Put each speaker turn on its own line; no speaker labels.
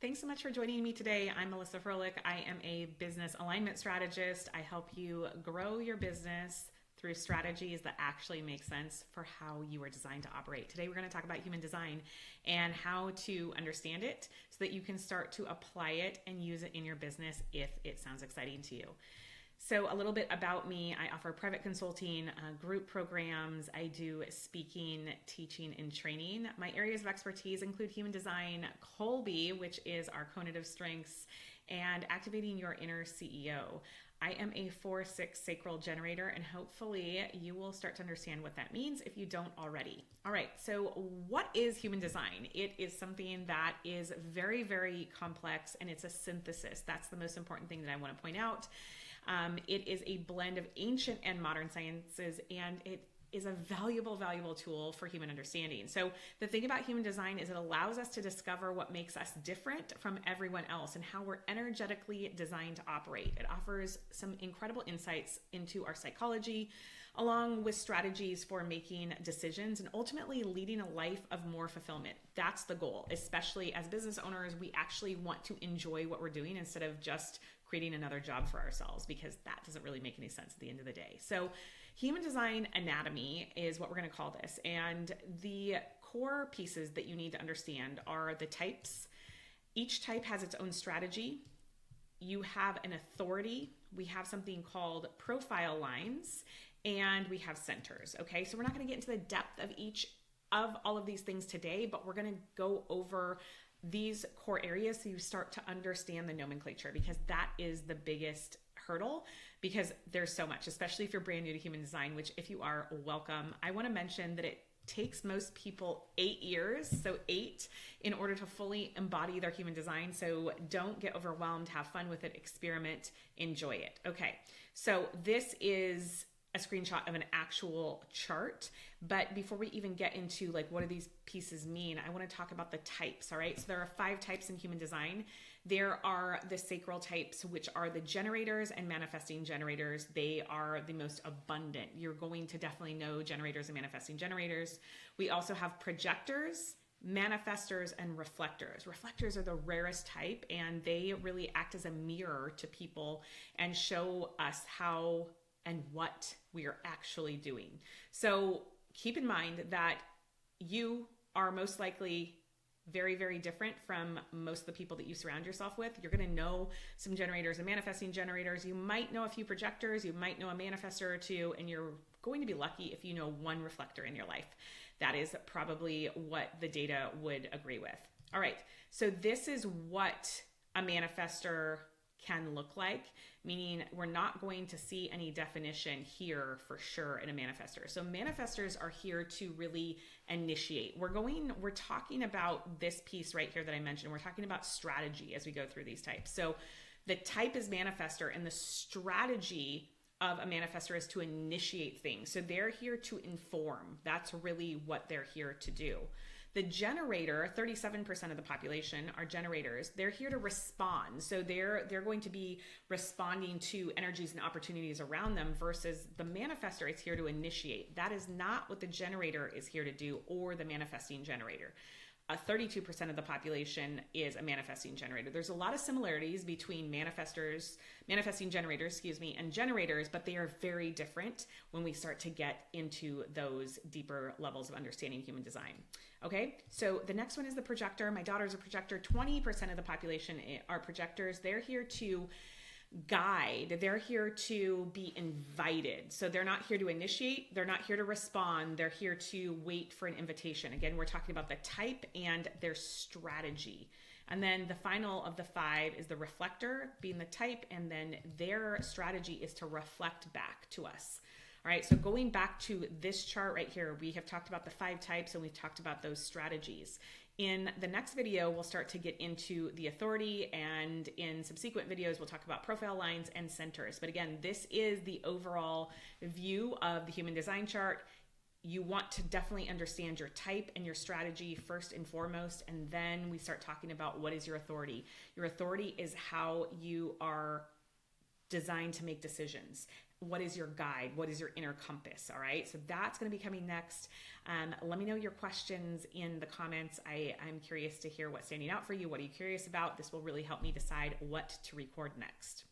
Thanks so much for joining me today. I'm Melissa Froelich. I am a business alignment strategist. I help you grow your business through strategies that actually make sense for how you are designed to operate. Today, we're going to talk about human design and how to understand it so that you can start to apply it and use it in your business if it sounds exciting to you. So a little bit about me. I offer private consulting, group programs. I do speaking, teaching, and training. My areas of expertise include human design, Kolbe, which is our cognitive strengths, and activating your inner CEO. I am a 4/6 sacral generator, and hopefully you will start to understand what that means if you don't already. All right, so what is human design? It is something that is very, very complex, and it's a synthesis. That's the most important thing that I want to point out. It is a blend of ancient and modern sciences, and it is a valuable tool for human understanding. So the thing about human design is it allows us to discover what makes us different from everyone else and how we're energetically designed to operate. It offers some incredible insights into our psychology, along with strategies for making decisions and ultimately leading a life of more fulfillment. That's the goal. Especially as business owners, we actually want to enjoy what we're doing instead of just creating another job for ourselves, because that doesn't really make any sense at the end of the day. So human design anatomy is what we're going to call this. And the core pieces that you need to understand are the types. Each type has its own strategy. You have an authority. We have something called profile lines, and we have centers. Okay, so we're not going to get into the depth of each of all of these things today, but we're going to go over these core areas so you start to understand the nomenclature, because that is the biggest hurdle, because there's so much, especially if you're brand new to human design, which if you are, welcome. I want to mention that it takes most people 8 years, so 8, in order to fully embody their human design. So don't get overwhelmed, have fun with it, experiment, enjoy it. Okay, so this is a screenshot of an actual chart. But before we even get into like what do these pieces mean, I want to talk about the types. All right, so there are 5 types in human design. There are the sacral types, which are the generators and manifesting generators. They are the most abundant. You're going to definitely know generators and manifesting generators. We also have projectors, manifestors, and reflectors. Reflectors are the rarest type, and they really act as a mirror to people and show us how and what we are actually doing. So keep in mind that you are most likely very, very different from most of the people that you surround yourself with. You're going to know some generators and manifesting generators. You might know a few projectors. You might know a manifestor or two, and you're going to be lucky if you know one reflector in your life. That is probably what the data would agree with. All right, so this is what a manifestor can look like, meaning we're not going to see any definition here for sure in a manifestor. So manifestors are here to really initiate. We're talking about this piece right here that I mentioned. We're talking about strategy as we go through these types. So the type is manifestor, and the strategy of a manifestor is to initiate things. So they're here to inform. That's really what they're here to do. The generator, 37% of the population are generators. They're here to respond. So they're going to be responding to energies and opportunities around them, versus the manifestor is here to initiate. That is not what the generator is here to do, or the manifesting generator. 32% of the population is a manifesting generator. There's a lot of similarities between manifesting generators, and generators, but they are very different when we start to get into those deeper levels of understanding human design. Okay, so the next one is the projector. My daughter's a projector. 20% of the population are projectors. They're here to guide. They're here to be invited. So they're not here to initiate. They're not here to respond. They're here to wait for an invitation. Again, we're talking about the type and their strategy. And then the final of the 5 is the reflector, being the type, and then their strategy is to reflect back to us. All right, so going back to this chart right here, we have talked about the 5 types, and we've talked about those strategies. In the next video, we'll start to get into the authority, and in subsequent videos, we'll talk about profile lines and centers. But again, this is the overall view of the human design chart. You want to definitely understand your type and your strategy first and foremost, and then we start talking about what is your authority. Your authority is how you are designed to make decisions. what is your guide? What is your inner compass? All right. So that's going to be coming next. Let me know your questions in the comments. I'm curious to hear what's standing out for you. What are you curious about? This will really help me decide what to record next.